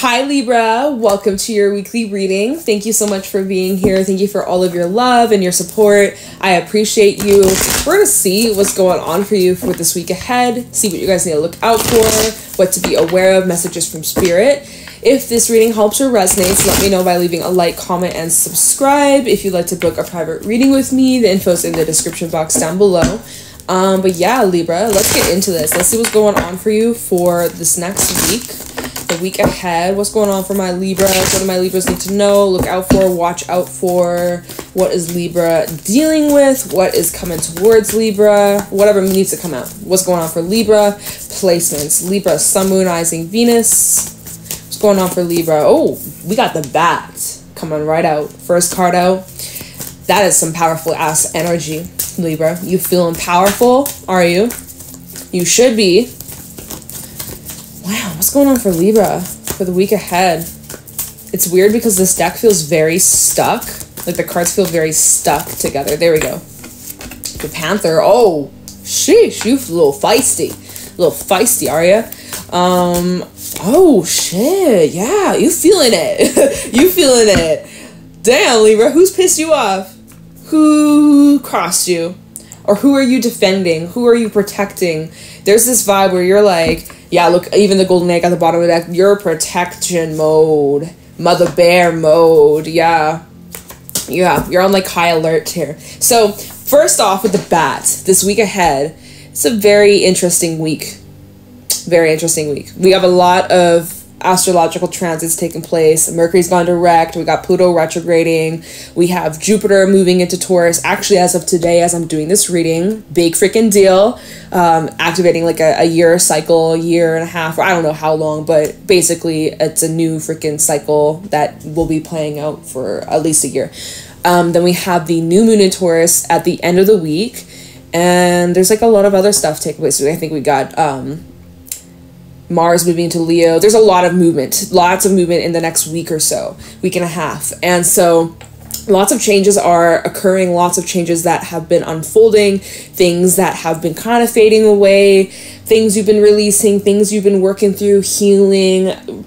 Hi Libra, welcome to your weekly reading. Thank you so much for being here. Thank you for all of your love and your support. I appreciate you. We're going to see what's going on for you for this week ahead, see what you guys need to look out for, what to be aware of, messages from spirit. If this reading helps or resonates, let me know by leaving a like, comment, and subscribe. If you'd like to book a private reading with me, the info's in the description box down below. But yeah, Libra, let's get into this. Let's see what's going on for you for this next week. The week ahead, what's going on for my Libra? What do my Libras need to know, look out for, watch out for? What is Libra dealing with? What is coming towards Libra? Whatever needs to come out. What's going on for Libra? Placements. Libra, Sun, Moon, Rising, Venus. What's going on for Libra? Oh, we got the bat coming right out. First card out. That is some powerful ass energy, Libra. You feeling powerful? Are you? You should be. Wow, what's going on for Libra for the week ahead? It's weird because this deck feels very stuck. Like the cards feel very stuck together. There we go. The Panther. Oh, sheesh, you a little feisty. A little feisty, are you? Oh, shit. Yeah, you feeling it. You feeling it. Damn, Libra. Who's pissed you off? Who crossed you? Or who are you defending? Who are you protecting? There's this vibe where you're like, yeah, look, even the golden egg at the bottom of the deck, you're protection mode. Mother bear mode. Yeah. Yeah, you're on like high alert here. So, first off with the bat, this week ahead, it's a very interesting week. Very interesting week. We have a lot of astrological transits taking place. Mercury's gone direct. We got Pluto retrograding. We have Jupiter moving into Taurus. Actually, as of today, as I'm doing this reading, big freaking deal. Activating like a year cycle, year and a half, or I don't know how long, but basically it's a new freaking cycle that will be playing out for at least a year. Then we have the new moon in Taurus at the end of the week. And there's like a lot of other stuff taking place. I think we got Mars moving into Leo. There's a lot of movement, lots of movement in the next week or so, week and a half. And so lots of changes are occurring, lots of changes that have been unfolding, things that have been kind of fading away, things you've been releasing, things you've been working through, healing,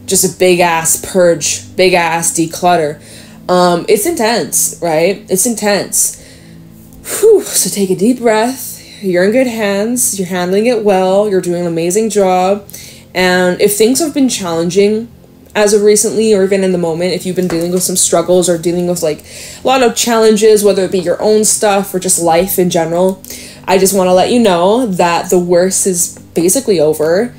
just a big ass purge, big ass declutter. It's intense, right? It's intense. Whew. So take a deep breath. You're in good hands. You're handling it well. You're doing an amazing job. And if things have been challenging as of recently, or even in the moment, if you've been dealing with some struggles or dealing with like a lot of challenges, whether it be your own stuff or just life in general, I just want to let you know that the worst is basically over,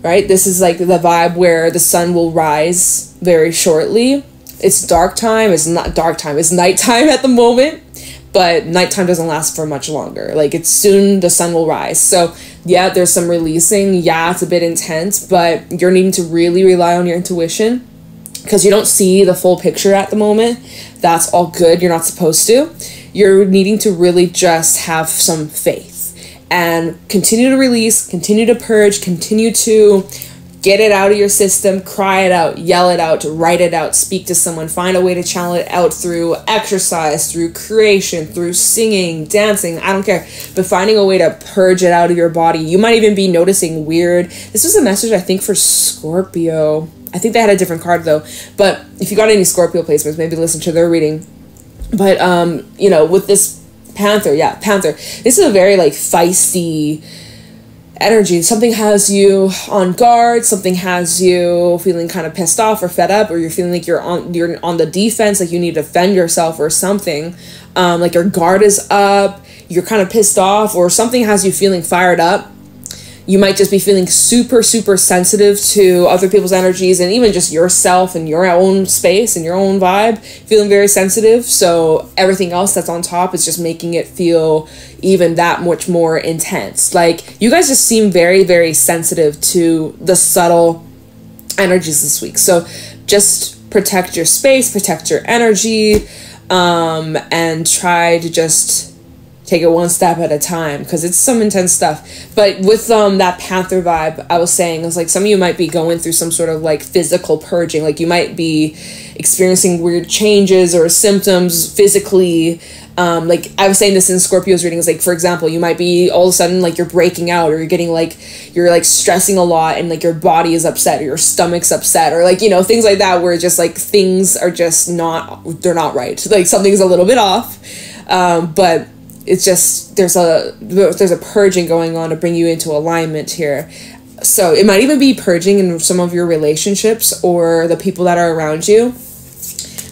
right? This is like the vibe where the sun will rise very shortly. It's dark time. It's not dark time. It's nighttime at the moment. But nighttime doesn't last for much longer. Like, it's soon the sun will rise. So, yeah, there's some releasing. Yeah, it's a bit intense, but you're needing to really rely on your intuition because you don't see the full picture at the moment. That's all good. You're not supposed to. You're needing to really just have some faith and continue to release, continue to purge, continue to get it out of your system, cry it out, yell it out, write it out, speak to someone, find a way to channel it out through exercise, through creation, through singing, dancing, I don't care, but finding a way to purge it out of your body. You might even be noticing weird. This was a message, I think, for Scorpio. I think they had a different card though, but if you got any Scorpio placements, maybe listen to their reading. But, you know, with this Panther, yeah, Panther, this is a very like feisty energy. Something has you on guard, something has you feeling kind of pissed off or fed up, or you're feeling like you're on the defense, like you need to defend yourself or something. Like your guard is up, you're kind of pissed off, or something has you feeling fired up. You might just be feeling super, super sensitive to other people's energies and even just yourself and your own space and your own vibe, feeling very sensitive. So everything else that's on top is just making it feel even that much more intense. Like, you guys just seem very, very sensitive to the subtle energies this week. So just protect your space, protect your energy, and try to just take it one step at a time, because it's some intense stuff. But with that Panther vibe, I was saying, it's like some of you might be going through some sort of like physical purging. Like you might be experiencing weird changes or symptoms physically, Like I was saying this in Scorpio's readings, like for example, you might be all of a sudden like you're breaking out, or you're getting like, you're like stressing a lot and like your body is upset or your stomach's upset, or like, you know, things like that, where just like things are just not, they're not right. Like something's a little bit off. But it's just, there's a purging going on to bring you into alignment here. So it might even be purging in some of your relationships or the people that are around you.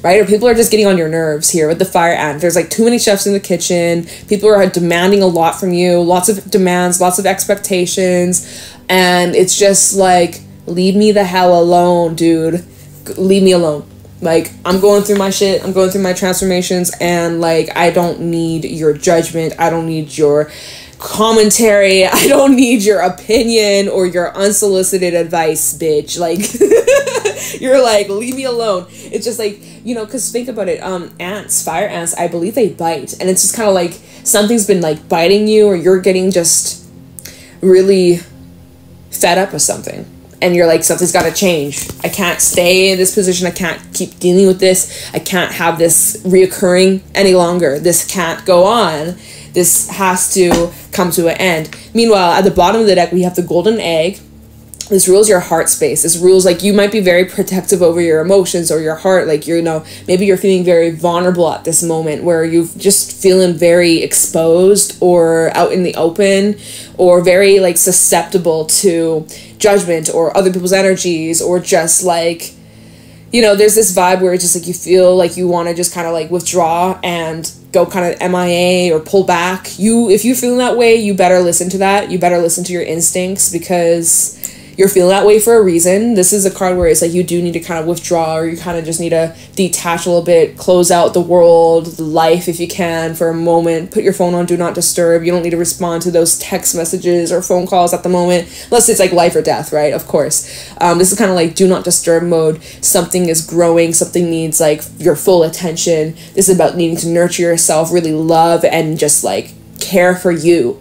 Right? Or people are just getting on your nerves here with the fire ant. There's like too many chefs in the kitchen. People are demanding a lot from you. Lots of demands, lots of expectations. And it's just like, leave me the hell alone, dude. Leave me alone. Like, I'm going through my shit. I'm going through my transformations. And like, I don't need your judgment. I don't need your commentary. I don't need your opinion or your unsolicited advice, bitch. Like, you're like, leave me alone. It's just like, you know, because think about it, ants, fire ants, I believe they bite, and it's just kind of like something's been like biting you, or you're getting just really fed up with something, and you're like, something's got to change. I can't stay in this position. I can't keep dealing with this. I can't have this reoccurring any longer. This can't go on. This has to come to an end. Meanwhile, at the bottom of the deck, we have the golden egg. This rules your heart space. This rules, like, you might be very protective over your emotions or your heart. Like, you know, maybe you're feeling very vulnerable at this moment, where you're just feeling very exposed or out in the open, or very like susceptible to judgment or other people's energies, or just like, you know, there's this vibe where it's just like you feel like you want to just kind of like withdraw and go kind of MIA or pull back. If you're feeling that way, you better listen to that. You better listen to your instincts, because you're feeling that way for a reason. This is a card where it's like you do need to kind of withdraw, or you kind of just need to detach a little bit, close out the world, life if you can for a moment. Put your phone on do not disturb. You don't need to respond to those text messages or phone calls at the moment, unless it's like life or death, right? Of course. This is kind of like do not disturb mode. Something is growing. Something needs like your full attention. This is about needing to nurture yourself, really love and just like care for you.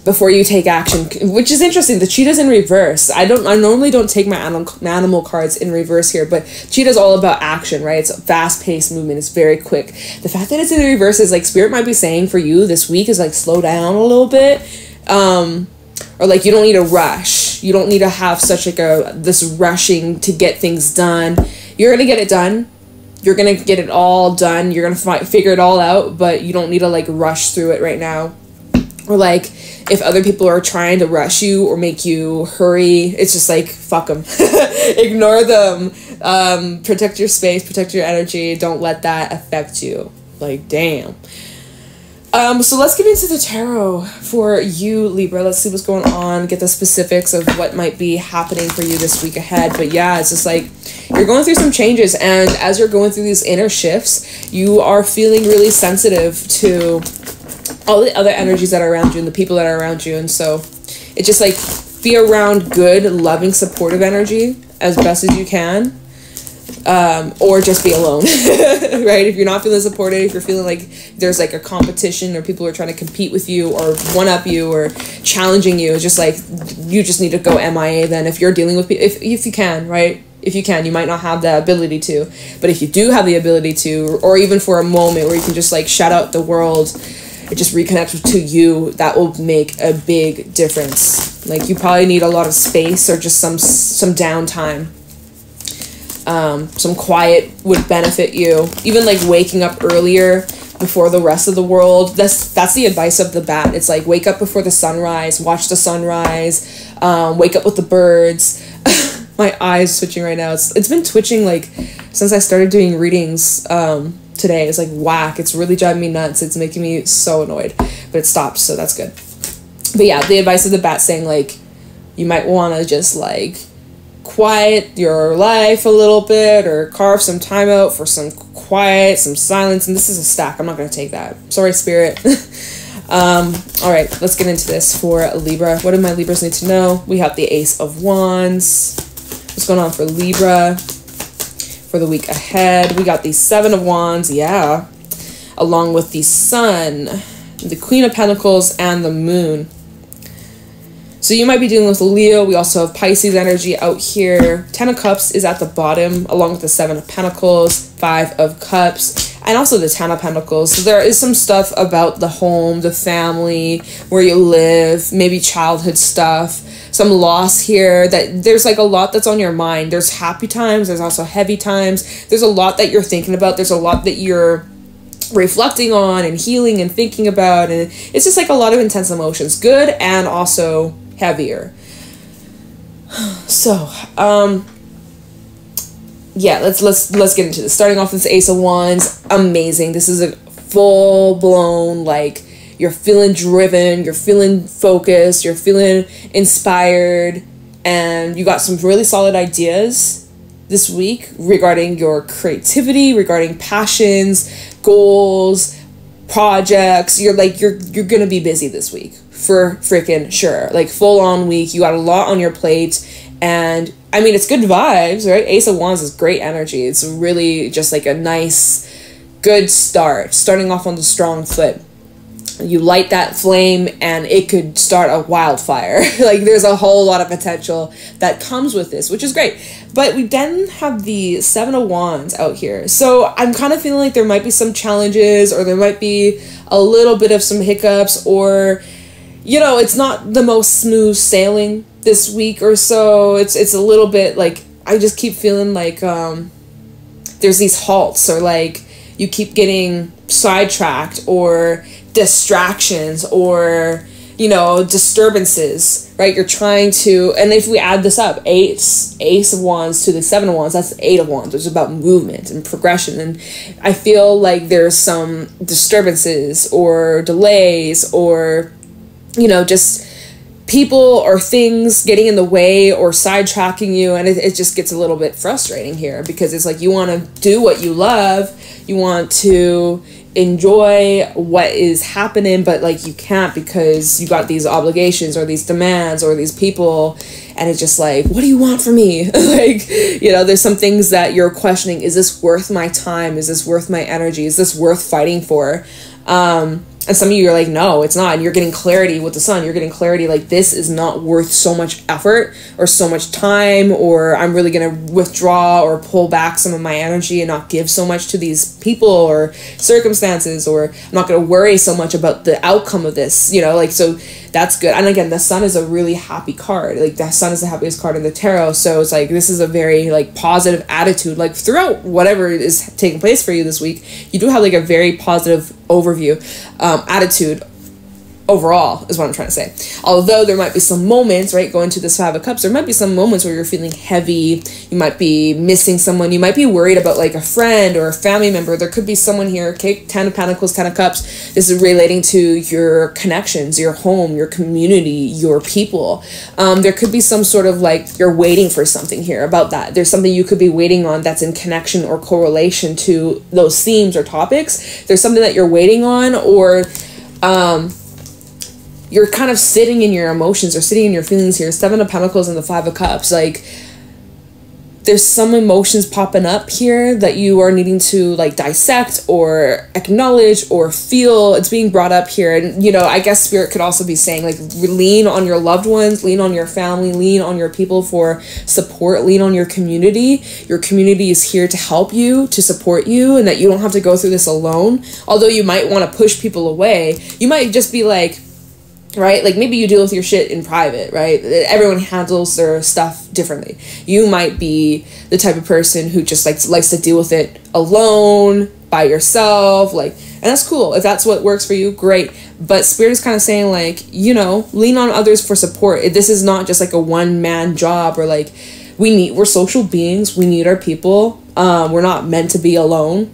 Before you take action, which is interesting. The cheetah's in reverse. I normally don't take my animal cards in reverse here, but cheetah's all about action, right? It's a fast-paced movement. It's very quick. The fact that it's in reverse is like spirit might be saying for you this week is like slow down a little bit, or like you don't need to rush. You don't need to have such like this rushing to get things done. You're gonna get it done. You're gonna get it all done. You're gonna figure it all out, but you don't need to like rush through it right now. Or like, if other people are trying to rush you or make you hurry, it's just like, fuck them. Ignore them. Protect your space, protect your energy. Don't let that affect you. Like, damn. So let's get into the tarot for you, Libra. Let's see what's going on. Get the specifics of what might be happening for you this week ahead. But yeah, it's just like, you're going through some changes. And as you're going through these inner shifts, you are feeling really sensitive to all the other energies that are around you and the people that are around you. And so it's just like, be around good, loving, supportive energy as best as you can, or just be alone. Right? If you're not feeling supported, if you're feeling like there's like a competition or people are trying to compete with you or one up you or challenging you, it's just like, you just need to go MIA then. If you're dealing with people, if you can, right? If you can, you might not have the ability to, but if you do have the ability to, or even for a moment where you can just like shut out the world, it just reconnects to you, that will make a big difference. Like, you probably need a lot of space or just some downtime. Some quiet would benefit you. Even like waking up earlier before the rest of the world. That's the advice of the bat. It's like, wake up before the sunrise, watch the sunrise, wake up with the birds. My eye's twitching right now. It's been twitching like since I started doing readings today. It's like whack. It's really driving me nuts. It's making me so annoyed, but it stopped, so that's good. But yeah, the advice of the bat saying like, you might want to just like quiet your life a little bit, or carve some time out for some quiet, some silence. And this is a stack. I'm not going to take that. Sorry, spirit. All right, let's get into this for Libra. What do my Libras need to know? We have the Ace of Wands. What's going on for Libra for the week ahead? We got the Seven of Wands, yeah, along with the Sun, the Queen of Pentacles, and the Moon. So you might be dealing with Leo. We also have Pisces energy out here. Ten of Cups is at the bottom, along with the Seven of Pentacles, Five of Cups. and also the Ten of Pentacles. So there is some stuff about the home, the family, where you live, maybe childhood stuff, some loss here, that there's like a lot that's on your mind. There's happy times, there's also heavy times, there's a lot that you're thinking about, there's a lot that you're reflecting on and healing and thinking about, and it's just like a lot of intense emotions, good and also heavier. So yeah, let's get into this. Starting off with this Ace of Wands, amazing. This is a full-blown, like, you're feeling driven, you're feeling focused, you're feeling inspired, and you got some really solid ideas this week regarding your creativity, regarding passions, goals, projects. You're gonna be busy this week for freaking sure. Like, full on week. You got a lot on your plate, and I mean, it's good vibes, right? Ace of Wands is great energy. It's really just like a nice, good start, starting off on the strong foot. You light that flame and it could start a wildfire. Like, there's a whole lot of potential that comes with this, which is great. But we then have the Seven of Wands out here. So I'm kind of feeling like there might be some challenges, or there might be a little bit of some hiccups, or, you know, it's not the most smooth sailing this week or so. It's a little bit like, I just keep feeling like there's these halts, or like you keep getting sidetracked, or distractions, or, you know, disturbances, right? You're trying to, and if we add this up, Ace of Wands to the Seven of Wands, that's Eight of Wands. It's about movement and progression, and I feel like there's some disturbances or delays, or, you know, just people or things getting in the way or sidetracking you, and it just gets a little bit frustrating here, because it's like you want to do what you love, you want to enjoy what is happening, but like you can't, because you got these obligations or these demands or these people, and it's just like, what do you want from me? Like, you know, there's some things that you're questioning. Is this worth my time? Is this worth my energy? Is this worth fighting for? And some of you are like, no, it's not. And you're getting clarity with the Sun. You're getting clarity like, this is not worth so much effort or so much time, or I'm really going to withdraw or pull back some of my energy and not give so much to these people or circumstances, or I'm not going to worry so much about the outcome of this, you know, like, so that's good. And again, the Sun is a really happy card. Like, the Sun is the happiest card in the tarot. So it's like, this is a very like positive attitude, like throughout whatever is taking place for you this week. You do have like a very positive overview, attitude overall, is what I'm trying to say. Although there might be some moments, right, going to this Five of Cups, there might be some moments where you're feeling heavy, you might be missing someone, you might be worried about like a friend or a family member. There could be someone here, okay, Ten of Pentacles, Ten of Cups. This is relating to your connections, your home, your community, your people. There could be some sort of like, you're waiting for something here about that. There's something you could be waiting on that's in connection or correlation to those themes or topics. There's something that you're waiting on, or you're kind of sitting in your emotions or sitting in your feelings here. Seven of Pentacles and the Five of Cups. Like, there's some emotions popping up here that you are needing to like dissect or acknowledge or feel. It's being brought up here. And, you know, I guess Spirit could also be saying like, lean on your loved ones, lean on your family, lean on your people for support, lean on your community. Your community is here to help you, to support you, and that you don't have to go through this alone. Although you might want to push people away, you might just be like, right? Like, maybe you deal with your shit in private, right? Everyone handles their stuff differently. You might be the type of person who just likes to deal with it alone, by yourself, like, and that's cool. If that's what works for you, great. But Spirit is kind of saying like, you know, lean on others for support. This is not just like a one-man job, or like, we're social beings. We need our people. We're not meant to be alone.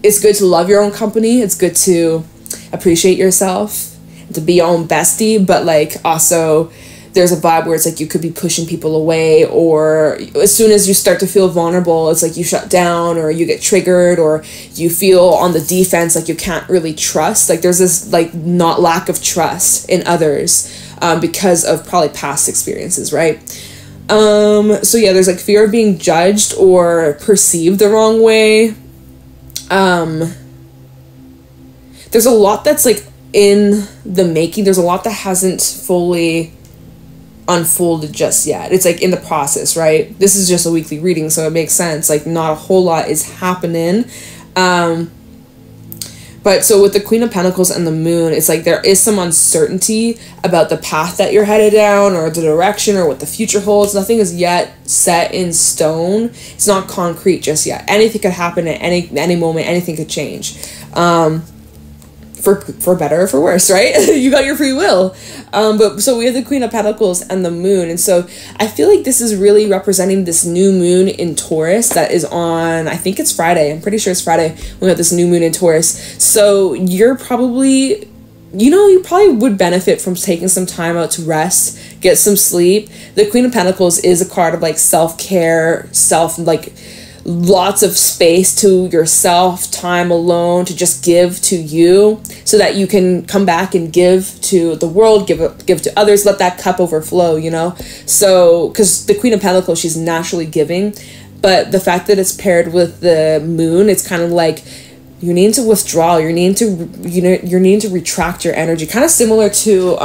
It's good to love your own company. It's good to appreciate yourself, to be your own bestie, but like also there's a vibe where it's like you could be pushing people away, or as soon as you start to feel vulnerable, it's like you shut down, or you get triggered, or you feel on the defense, like you can't really trust. Like, there's this like not lack of trust in others because of probably past experiences, right? So yeah, there's like fear of being judged or perceived the wrong way. There's a lot that's like in the making. There's a lot that hasn't fully unfolded just yet. It's like in the process, right? This is just a weekly reading, so it makes sense. Like, not a whole lot is happening. But so with the Queen of Pentacles and the Moon, it's like there is some uncertainty about the path that you're headed down or the direction or what the future holds. Nothing is yet set in stone. It's not concrete just yet. Anything could happen at any moment. Anything could change. For better or for worse, right? You got your free will. But so we have the Queen of Pentacles and the Moon. And so I feel like this is really representing this new moon in Taurus that is on, I think it's Friday. I'm pretty sure it's Friday. We have this new moon in Taurus. So you're probably, you probably would benefit from taking some time out to rest, get some sleep. The Queen of Pentacles is a card of like self-care, lots of space to yourself, time alone to just give to you so that you can come back and give to the world, give to others, let that cup overflow, So, because the Queen of Pentacles, she's naturally giving, but the fact that it's paired with the moon, it's kind of like you need to withdraw, you're needing to retract your energy, kind of similar to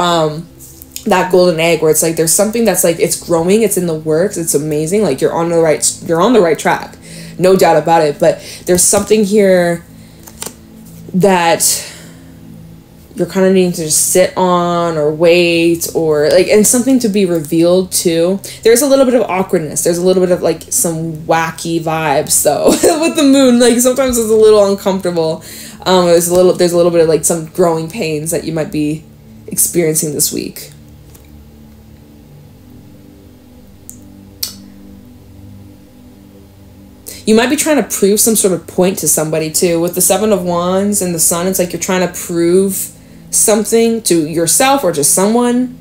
that golden egg, where it's like there's something that's like it's growing, it's in the works, it's amazing, like you're on the right track. No doubt about it, but there's something here that you're kind of needing to just sit on or wait or like, and something to be revealed too. There's a little bit of awkwardness. There's a little bit of like some wacky vibes though with the moon. Like sometimes it's a little uncomfortable. There's a little bit of like some growing pains that you might be experiencing this week. You might be trying to prove some sort of point to somebody too. With the Seven of Wands and the Sun, it's like you're trying to prove something to yourself or to someone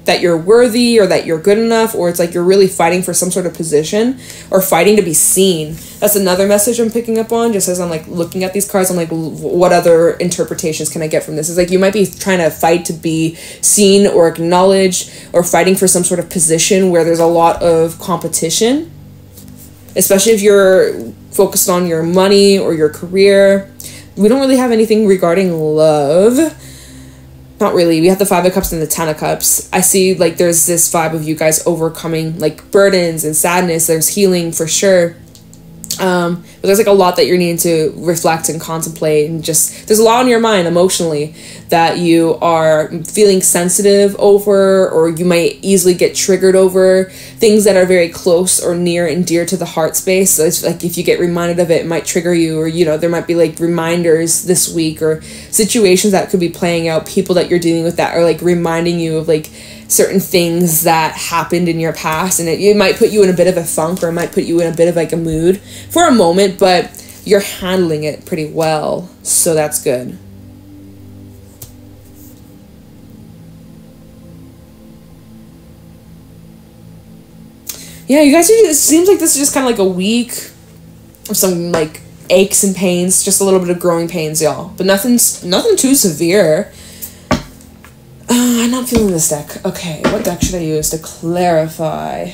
that you're worthy or that you're good enough, or it's like you're really fighting for some sort of position or fighting to be seen. That's another message I'm picking up on, just as I'm like looking at these cards. I'm like, what other interpretations can I get from this? It's like you might be trying to fight to be seen or acknowledged, or fighting for some sort of position where there's a lot of competition. Especially if you're focused on your money or your career. We don't really have anything regarding love. Not really. We have the Five of Cups and the Ten of Cups. I see like there's this vibe of you guys overcoming like burdens and sadness. There's healing for sure. But there's like a lot that you're needing to reflect and contemplate, and just there's a lot on your mind emotionally that you are feeling sensitive over, or you might easily get triggered over things that are very close or near and dear to the heart space. So it's like if you get reminded of it, it might trigger you, or there might be like reminders this week or situations that could be playing out, people that you're dealing with that are like reminding you of like certain things that happened in your past, and it might put you in a bit of a funk, or it might put you in a bit of like a mood for a moment, but you're handling it pretty well, so that's good. Yeah, you guys, it seems like this is just kind of like a week of some like aches and pains, just a little bit of growing pains, y'all, but nothing too severe. I'm not feeling this deck. Okay, what deck should I use to clarify?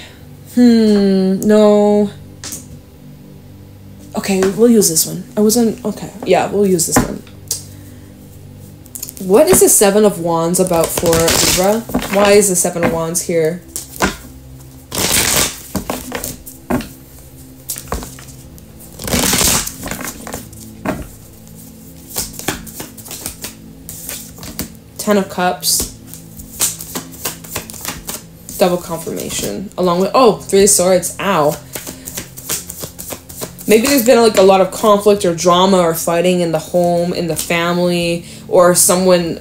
No. Okay, we'll use this one. Okay, yeah, we'll use this one. What is the Seven of Wands about for Libra? Why is the Seven of Wands here? Ten of Cups, double confirmation, along with, Three of Swords, ow. Maybe there's been like a lot of conflict or drama or fighting in the home, in the family, or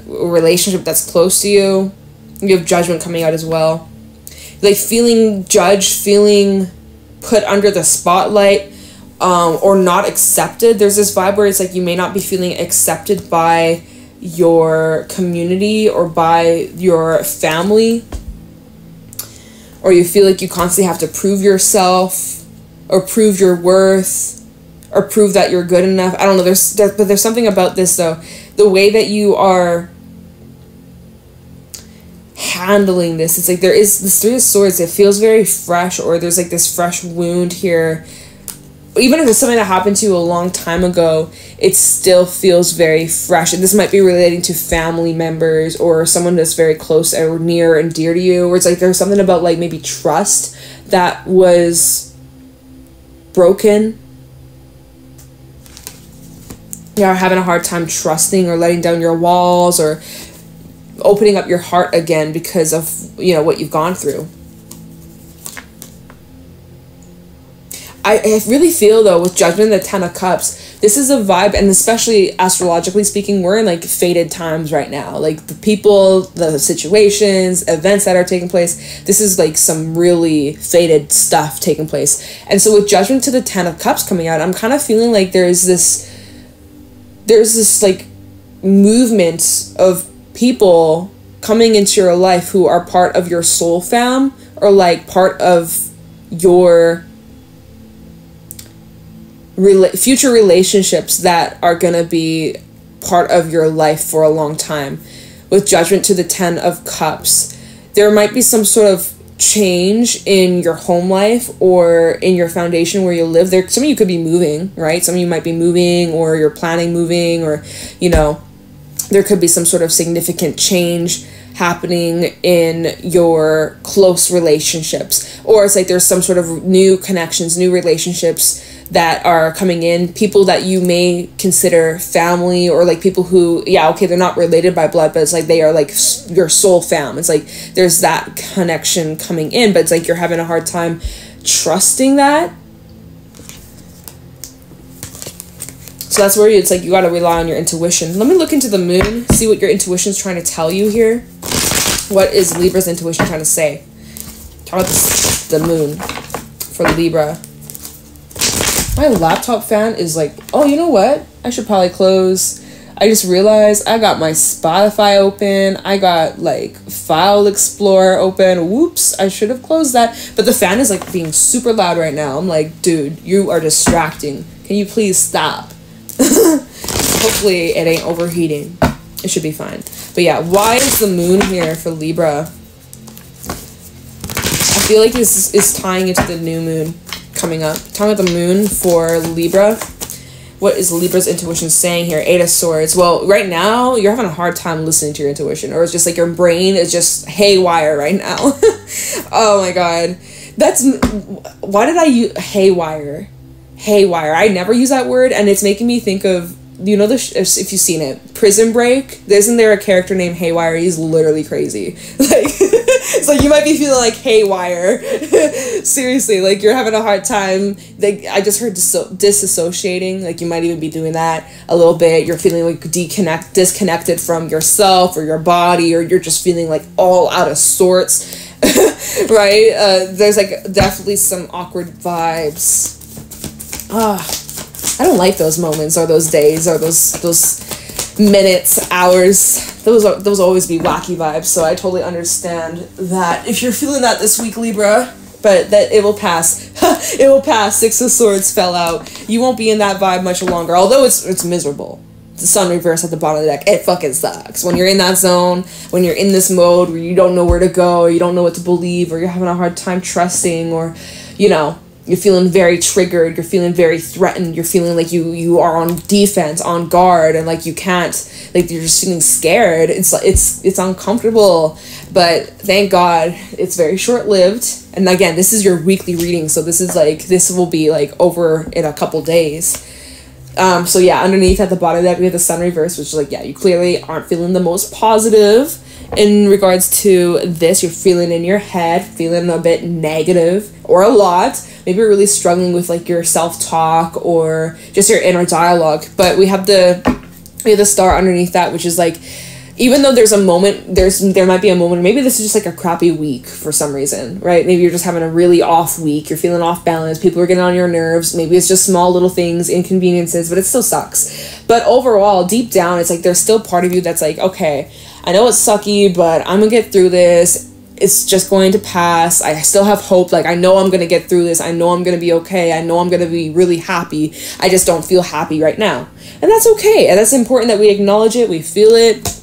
relationship that's close to you. You have Judgment coming out as well. Like feeling judged, feeling put under the spotlight, or not accepted. There's this vibe where it's like you may not be feeling accepted by your community or by your family, or you feel like you constantly have to prove yourself or prove your worth or prove that you're good enough. I don't know, but there's something about this though, the way that you are handling this. It's like there is this Three of Swords, it feels very fresh, or there's like this fresh wound here. Even if it's something that happened to you a long time ago, it still feels very fresh. And this might be relating to family members or someone that's very close or near and dear to you. Or it's like there's something about like maybe trust that was broken. you're having a hard time trusting or letting down your walls or opening up your heart again because of, you know, what you've gone through. I really feel, though, with Judgment and the Ten of Cups, this is a vibe, and especially astrologically speaking, we're in, like, fated times right now. Like, the people, the situations, events that are taking place, this is, like, some really fated stuff taking place. And so with Judgment to the Ten of Cups coming out, I'm kind of feeling like there's this, like, movement of people coming into your life who are part of your soul fam, or, like, part of your future relationships that are gonna be part of your life for a long time. With Judgment to the Ten of Cups, there might be some sort of change in your home life or in your foundation where you live. There, some of you could be moving, right? Some of you might be moving, or you're planning moving, or, you know, there could be some sort of significant change happening in your close relationships, or it's like there's some sort of new connections, new relationships that are coming in, people that you may consider family, or like people who, yeah, okay, they're not related by blood, but it's like they are like your soul fam. It's like there's that connection coming in, but it's like you're having a hard time trusting that. So that's where it's like you got to rely on your intuition. Let me look into the moon, see what your intuition's trying to tell you here. What is Libra's intuition trying to say? Talk about the moon for Libra. My laptop fan is like, oh, you know what? I should probably close. I just realized I got my Spotify open. I got like File Explorer open. Whoops, I should have closed that. But the fan is like being super loud right now. I'm like, dude, you are distracting. Can you please stop? Hopefully it ain't overheating. It should be fine. But yeah, why is the moon here for Libra? I feel like this is tying into the new moon coming up. Talking about the moon for Libra. What is Libra's intuition saying here? Eight of Swords. Well, right now, you're having a hard time listening to your intuition. Or it's just like your brain is just haywire right now. Oh my god. That's... Why did I use... Haywire. Haywire. I never use that word, and it's making me think of... You know, if you've seen it, Prison Break, isn't there a character named Haywire? He's literally crazy. Like, it's like you might be feeling like Haywire. Seriously, like you're having a hard time. Like, I just heard disassociating. Like, you might even be doing that a little bit. You're feeling like disconnected from yourself or your body, or you're just feeling like all out of sorts. Right? There's like definitely some awkward vibes. I don't like those moments or those days or those minutes, hours. Those always be wacky vibes. So I totally understand that if you're feeling that this week, Libra, but that it will pass. It will pass. Six of Swords fell out. You won't be in that vibe much longer. Although it's miserable. The sun reverse at the bottom of the deck. It fucking sucks. When you're in that zone, when you're in this mode where you don't know where to go, or you don't know what to believe, or you're having a hard time trusting, or, you know, you're feeling very triggered, you're feeling very threatened, you're feeling like you are on defense, on guard, and like you can't, like you're just feeling scared. It's uncomfortable, but thank God it's very short-lived. And again, this is your weekly reading, so this will be like over in a couple days. So yeah, underneath at the bottom of that we have the sun reverse, which is like, yeah, you clearly aren't feeling the most positive in regards to this. You're feeling in your head, feeling a bit negative, or a lot. Maybe you're really struggling with like your self-talk or just your inner dialogue. But we have the star underneath that, which is like, even though there's a moment, there might be a moment, maybe this is just like a crappy week for some reason, right? Maybe you're just having a really off week, you're feeling off balance, people are getting on your nerves, maybe it's just small little things, inconveniences, but it still sucks. But overall, deep down, it's like there's still part of you that's like, okay, I know it's sucky, but I'm gonna get through this. It's just going to pass. I still have hope. Like, I know I'm going to get through this. I know I'm going to be okay. I know I'm going to be really happy. I just don't feel happy right now. And that's okay. And that's important that we acknowledge it. We feel it.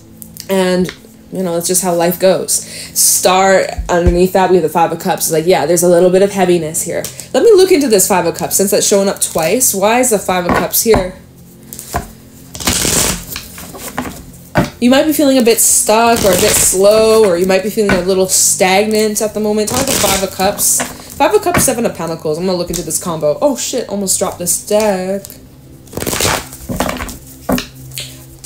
And, you know, that's just how life goes. Star underneath that, we have the Five of Cups. It's like, yeah, there's a little bit of heaviness here. Let me look into this Five of Cups since that's showing up twice. Why is the Five of Cups here? You might be feeling a bit stuck or a bit slow, or you might be feeling a little stagnant at the moment. Talk about the Five of Cups. Five of Cups, Seven of Pentacles. I'm going to look into this combo. Oh shit, almost dropped this deck.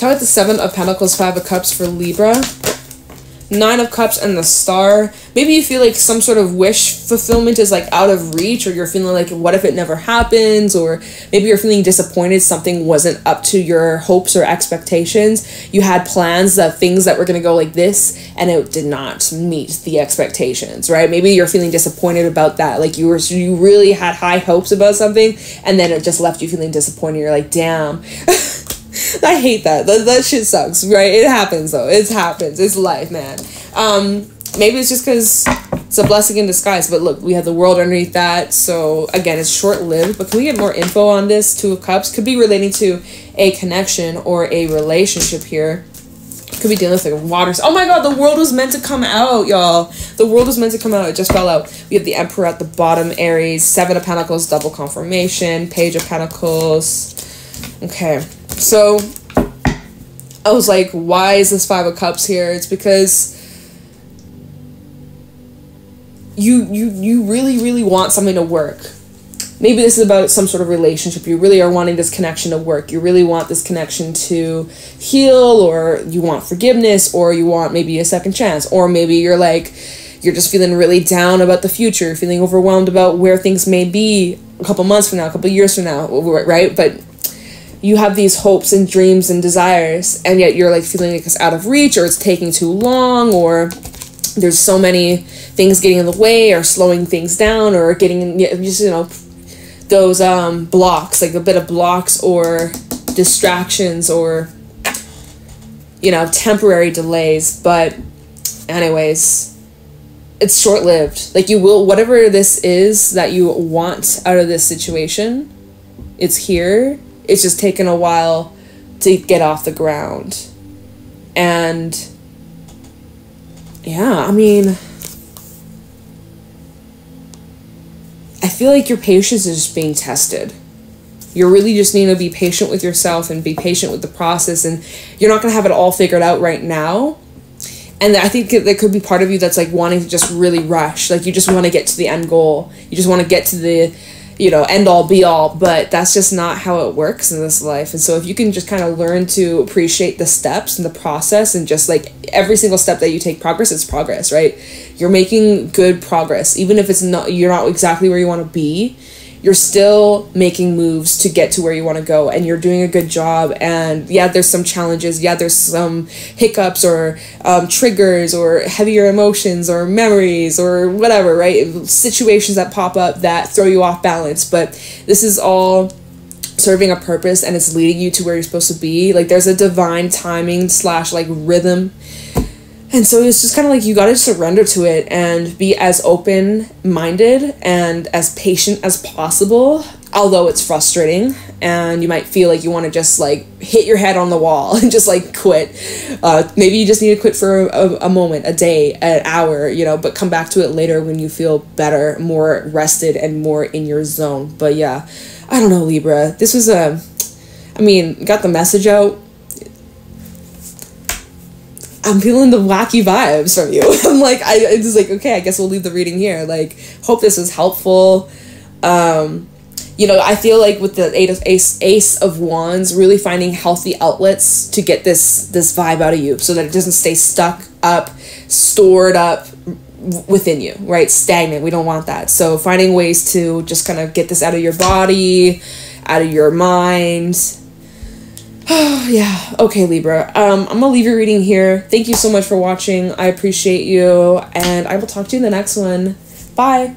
Talk about the 7 of Pentacles, 5 of Cups for Libra. 9 of Cups and the Star. Maybe you feel like some sort of wish fulfillment is like out of reach, or you're feeling like, what if it never happens? Or maybe you're feeling disappointed something wasn't up to your hopes or expectations. You had plans of things that were going to go like this and it did not meet the expectations, right? Maybe you're feeling disappointed about that. Like you really had high hopes about something and then it just left you feeling disappointed. You're like, damn. I hate that. That shit sucks, right? It happens though. It happens. It's life, man. Maybe it's just because it's a blessing in disguise. But look, we have the World underneath that. So again, it's short-lived. But can we get more info on this? 2 of Cups could be relating to a connection or a relationship here. Could be dealing with like waters. Oh my God, the World was meant to come out, y'all. The World was meant to come out. It just fell out. We have the Emperor at the bottom, Aries. 7 of Pentacles, double confirmation. Page of Pentacles. Okay. So I was like, why is this 5 of Cups here? It's because you really want something to work. Maybe this is about some sort of relationship. You really are wanting this connection to work. You really want this connection to heal, or you want forgiveness, or you want maybe a second chance, or maybe you're like, you're just feeling really down about the future, feeling overwhelmed about where things may be a couple months from now, a couple years from now, right? But you have these hopes and dreams and desires, and yet you're like feeling like it's out of reach, or it's taking too long, or there's so many things getting in the way or slowing things down, or getting just, you know, those blocks, like a bit of blocks or distractions, or, you know, temporary delays. But anyways, it's short-lived. Like, you will, whatever this is that you want out of this situation, it's here. It's just taken a while to get off the ground. And yeah, I mean, I feel like your patience is just being tested. You really just need to be patient with yourself and be patient with the process. And you're not going to have it all figured out right now. And I think there could be part of you that's like wanting to just really rush. Like, you just want to get to the end goal. You just want to get to the, you know, end all be all, but that's just not how it works in this life. And so if you can just kind of learn to appreciate the steps and the process, and just like every single step that you take, progress is progress, right? You're making good progress. Even if it's not, you're not exactly where you want to be, you're still making moves to get to where you want to go, and you're doing a good job. And yeah, there's some challenges. Yeah, there's some hiccups or triggers or heavier emotions or memories or whatever, right? Situations that pop up that throw you off balance. But this is all serving a purpose, and it's leading you to where you're supposed to be. Like, there's a divine timing / like rhythm. And so it's just kind of like, you got to surrender to it and be as open-minded and as patient as possible, although it's frustrating and you might feel like you want to just like hit your head on the wall and just like quit. Maybe you just need to quit for a moment, a day, an hour, you know, but come back to it later when you feel better, more rested, and more in your zone. But yeah, I don't know, Libra. This was got the message out. I'm feeling the wacky vibes from you. I'm like, it's just like, okay, I guess we'll leave the reading here. Like, hope this is helpful. You know, I feel like with the Ace of Wands, really finding healthy outlets to get this vibe out of you, so that it doesn't stay stuck up, stored up within you, right? Stagnant. We don't want that. So finding ways to just kind of get this out of your body, out of your mind. Oh, yeah. Okay, Libra. I'm going to leave your reading here. Thank you so much for watching. I appreciate you, and I will talk to you in the next one. Bye.